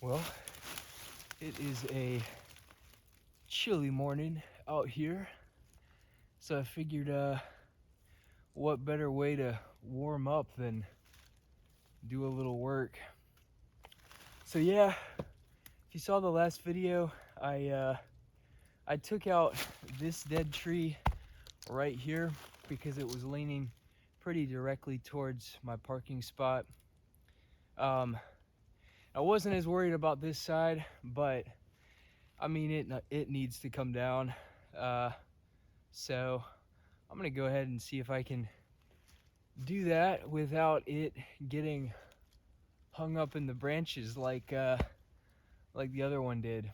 Well, it is a chilly morning out here, so I figured what better way to warm up than do a little work. So yeah, if you saw the last video, I took out this dead tree right here because it was leaning pretty directly towards my parking spot. I wasn't as worried about this side, but I mean it needs to come down. So I'm gonna go ahead and see if I can do that without it getting hung up in the branches like the other one did.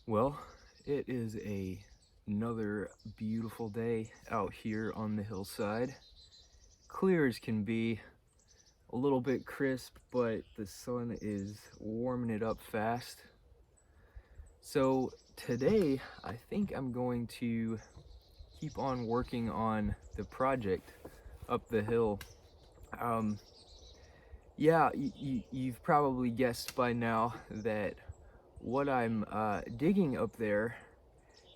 Well, it is another beautiful day out here on the hillside. Clear as can be, a little bit crisp, but the sun is warming it up fast. So today, I think I'm going to keep on working on the project up the hill. Um, yeah, you've probably guessed by now that what I'm digging up there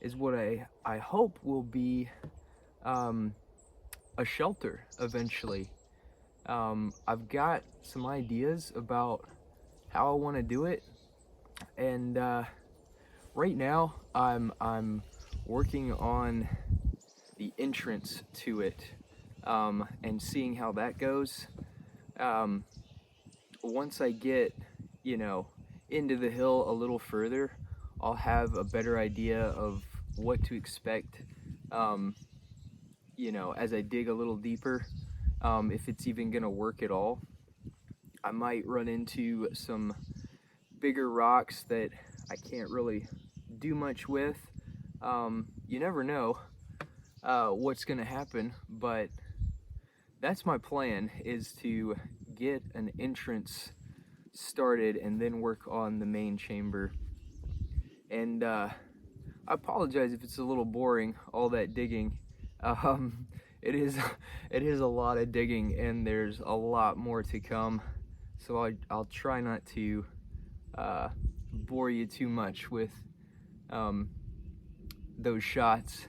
is what I hope will be um, a shelter eventually. I've got some ideas about how I want to do it, and right now I'm working on the entrance to it, and seeing how that goes. Um, Once I get, you know, into the hill a little further, I'll have a better idea of what to expect. Um, as I dig a little deeper, if it's even gonna work at all. I might run into some bigger rocks that I can't really do much with. You never know what's gonna happen, but that's my plan, is to get an entrance started and then work on the main chamber. And I apologize if it's a little boring, all that digging. Um, it is, it is a lot of digging, and there's a lot more to come. So I'll try not to bore you too much with um, those shots.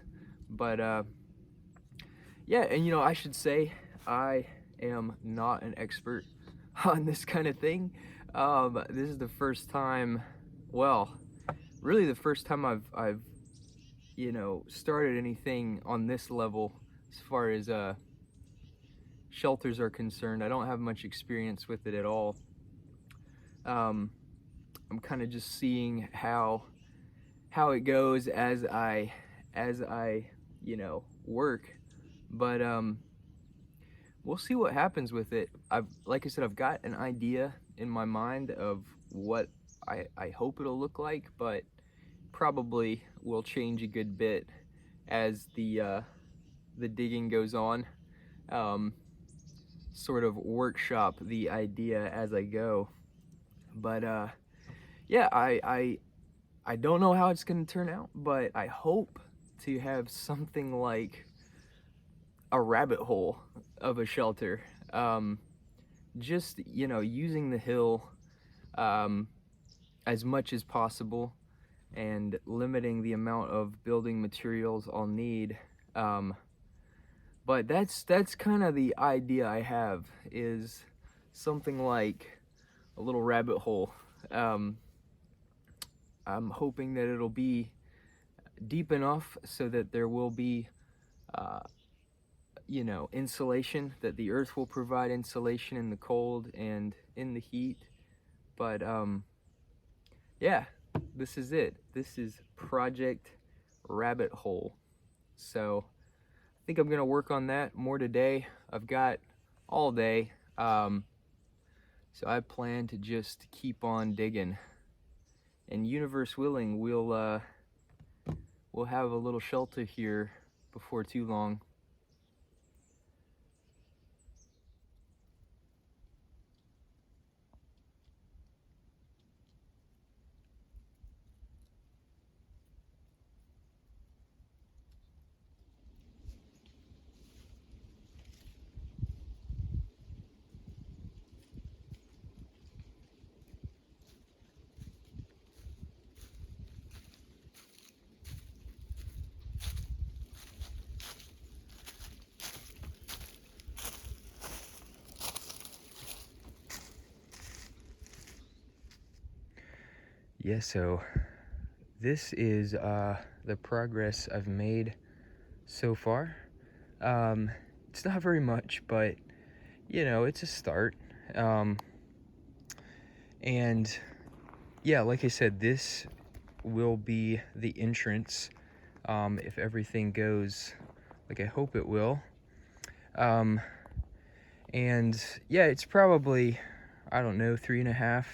But yeah, and I should say I am not an expert on this kind of thing. This is the first time, well, really the first time I've started anything on this level as far as shelters are concerned. I don't have much experience with it at all. I'm kind of just seeing how it goes as I work, but we'll see what happens with it. Like I said, I've got an idea in my mind of what I hope it'll look like, but probably will change a good bit as the digging goes on. Sort of workshop the idea as I go. But yeah, I don't know how it's going to turn out, but I hope to have something like a rabbit hole of a shelter. Just, using the hill as much as possible and limiting the amount of building materials I'll need. But that's kind of the idea I have, is something like a little rabbit hole. I'm hoping that it'll be deep enough so that there will be insulation, that the earth will provide insulation in the cold and in the heat. But yeah, this is it. This is Project Rabbit Hole. So I think I'm gonna work on that more today. I've got all day, so I plan to just keep on digging, and universe willing, we'll have a little shelter here before too long. Yeah, so this is the progress I've made so far. It's not very much, but it's a start. And yeah, like I said, this will be the entrance, if everything goes like I hope it will. And yeah, it's probably, I don't know, 3.5,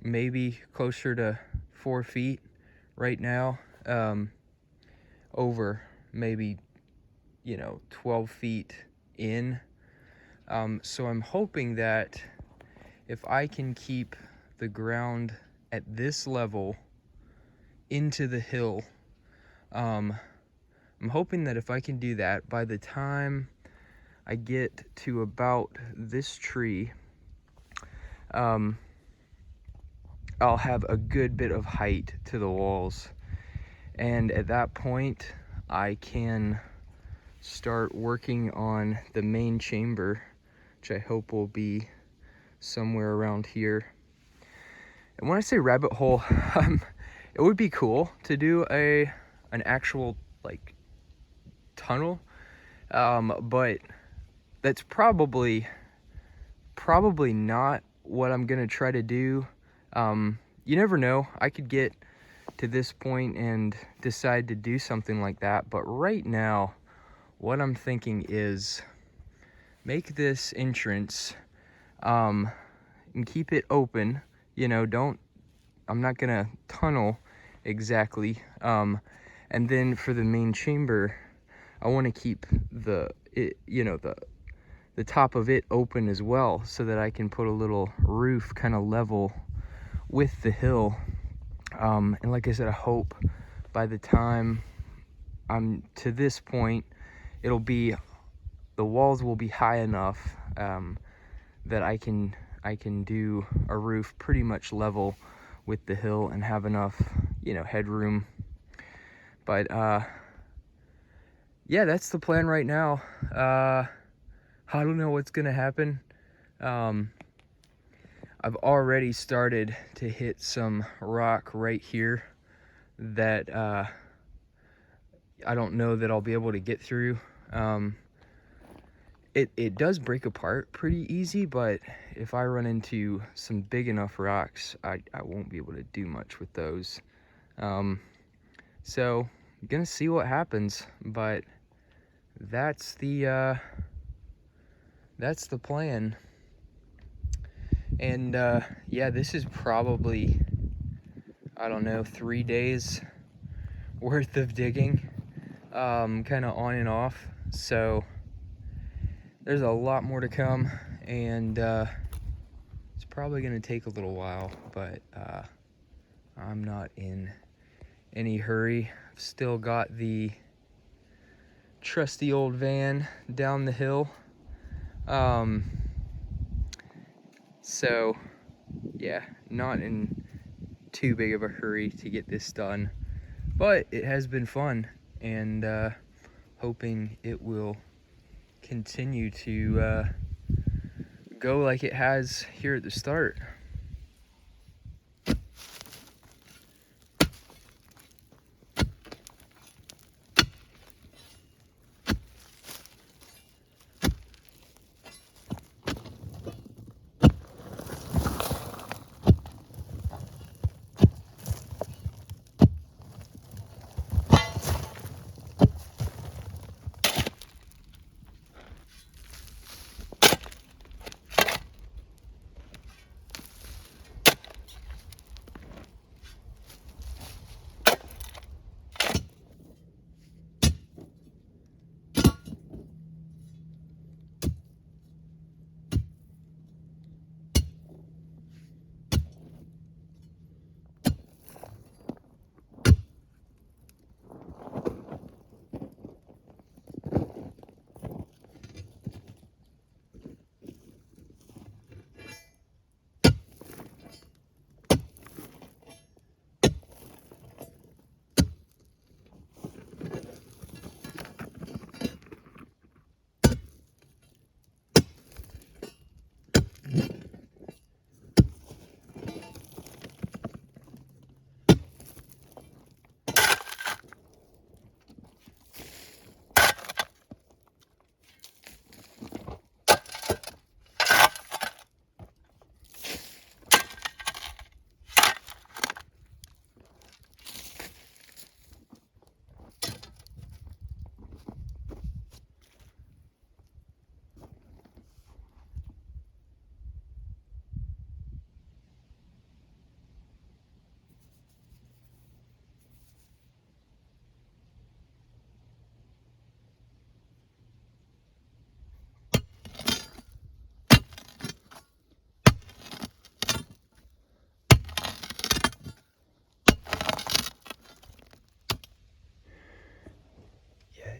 maybe closer to 4 feet right now, over maybe, 12 feet in. So I'm hoping that if I can keep the ground at this level into the hill, I'm hoping that if I can do that, by the time I get to about this tree, I'll have a good bit of height to the walls. And at that point, I can start working on the main chamber, which I hope will be somewhere around here. And when I say rabbit hole, it would be cool to do an actual like tunnel, but that's probably not what I'm gonna try to do. You never know, I could get to this point and decide to do something like that, but right now what I'm thinking is make this entrance and keep it open. I'm not gonna tunnel exactly, and then for the main chamber I want to keep the top of it open as well, so that I can put a little roof kind of level with the hill. And like I said, I hope by the time I'm to this point, the walls will be high enough that I can do a roof pretty much level with the hill and have enough, headroom. But yeah, that's the plan right now. I don't know what's gonna happen. I've already started to hit some rock right here that I don't know that I'll be able to get through. It does break apart pretty easy, but if I run into some big enough rocks, I won't be able to do much with those. So I'm gonna see what happens, but that's the plan. And yeah, this is probably, I don't know, 3 days worth of digging, kind of on and off. So there's a lot more to come, and it's probably gonna take a little while, but I'm not in any hurry. I've still got the trusty old van down the hill. So yeah, not in too big of a hurry to get this done, but it has been fun, and hoping it will continue to go like it has here at the start.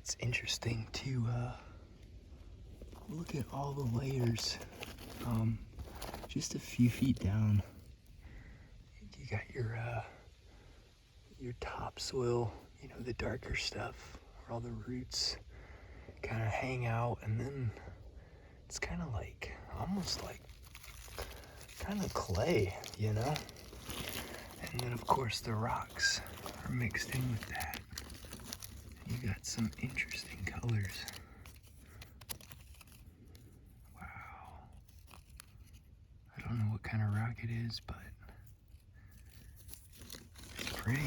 it's interesting to look at all the layers. Just a few feet down, you got your topsoil, you know, the darker stuff where all the roots kind of hang out, and then it's kind of like, almost like kind of clay, you know? And then of course the rocks are mixed in with that. You got some interesting colors. Wow. I don't know what kind of rock it is, but it's pretty.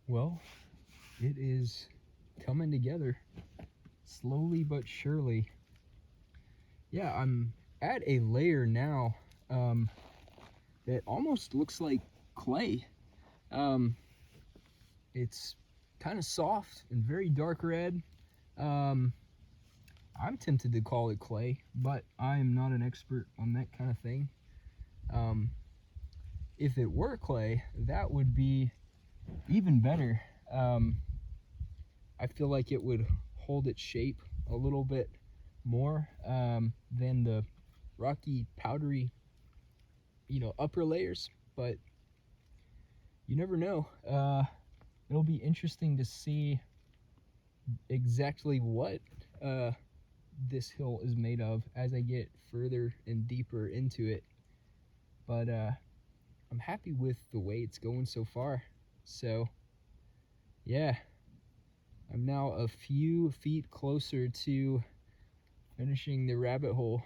Well, it is coming together slowly but surely. Yeah, I'm at a layer now that almost looks like clay. It's kind of soft and very dark red. I'm tempted to call it clay, but I am not an expert on that kind of thing. If it were clay, that would be even better. I feel like it would hold its shape a little bit more than the rocky, powdery, you know, upper layers, but you never know. It'll be interesting to see exactly what this hill is made of as I get further and deeper into it. But I'm happy with the way it's going so far. So yeah, I'm now a few feet closer to finishing the rabbit hole.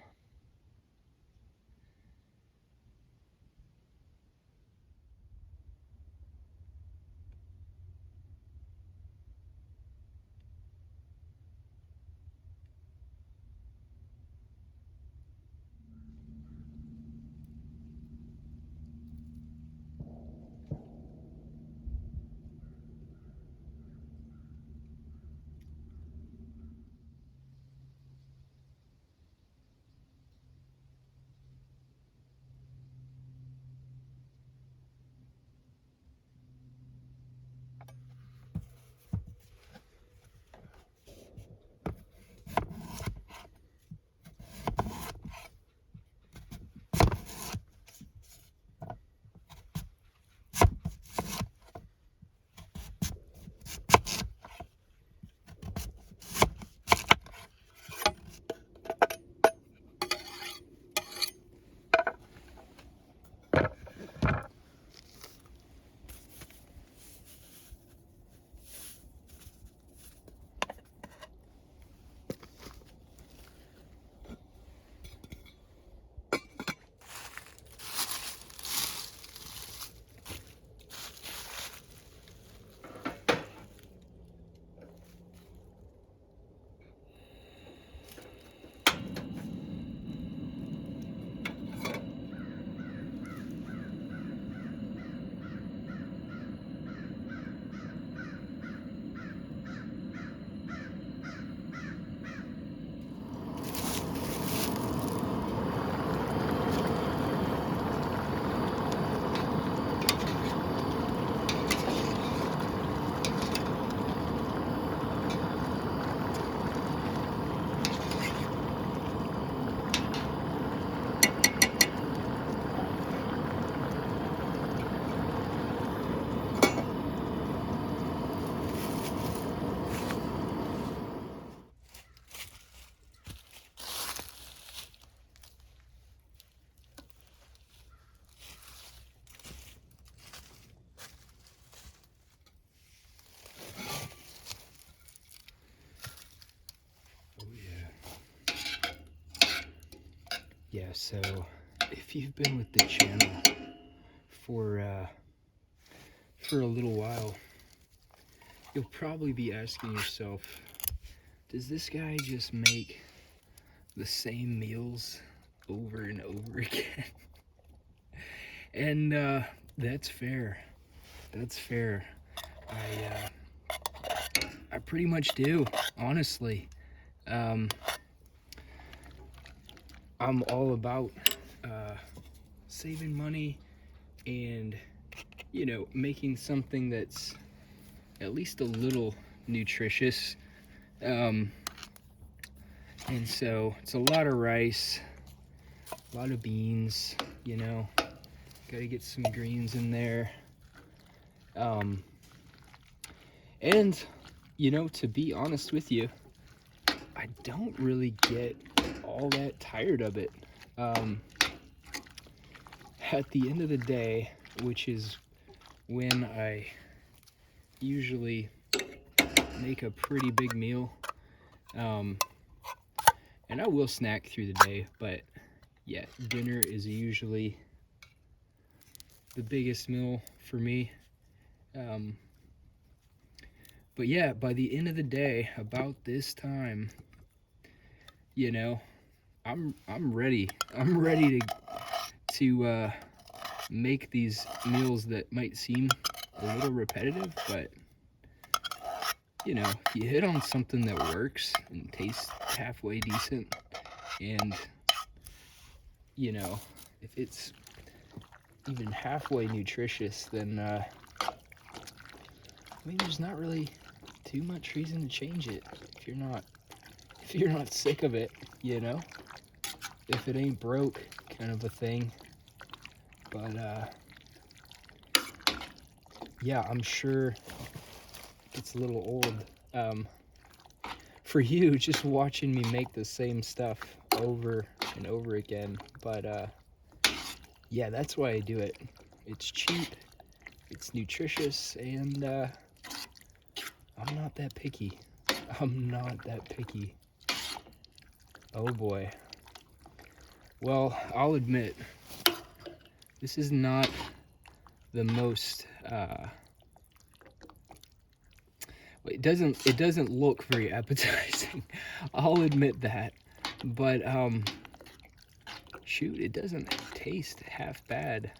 Yeah, so if you've been with the channel for a little while, you'll probably be asking yourself, does this guy just make the same meals over and over again? And that's fair. That's fair. I pretty much do, honestly. I'm all about saving money and, you know, making something that's at least a little nutritious. And so it's a lot of rice, a lot of beans, you know, gotta get some greens in there. And, you know, to be honest with you, I don't really get all that tired of it. At the end of the day, which is when I usually make a pretty big meal, and I will snack through the day, but yeah, dinner is usually the biggest meal for me. But yeah, by the end of the day, about this time, you know, I'm ready. I'm ready to make these meals that might seem a little repetitive, but you know, if you hit on something that works and tastes halfway decent, and you know, if it's even halfway nutritious, then I mean, there's not really too much reason to change it if you're not sick of it, you know? If it ain't broke, kind of a thing. But yeah, I'm sure it's a little old for you just watching me make the same stuff over and over again. But yeah, that's why I do it. It's cheap, it's nutritious, and I'm not that picky. I'm not that picky. Oh boy. Well, I'll admit, this is not the most it doesn't look very appetizing. I'll admit that. But shoot, it doesn't taste half bad.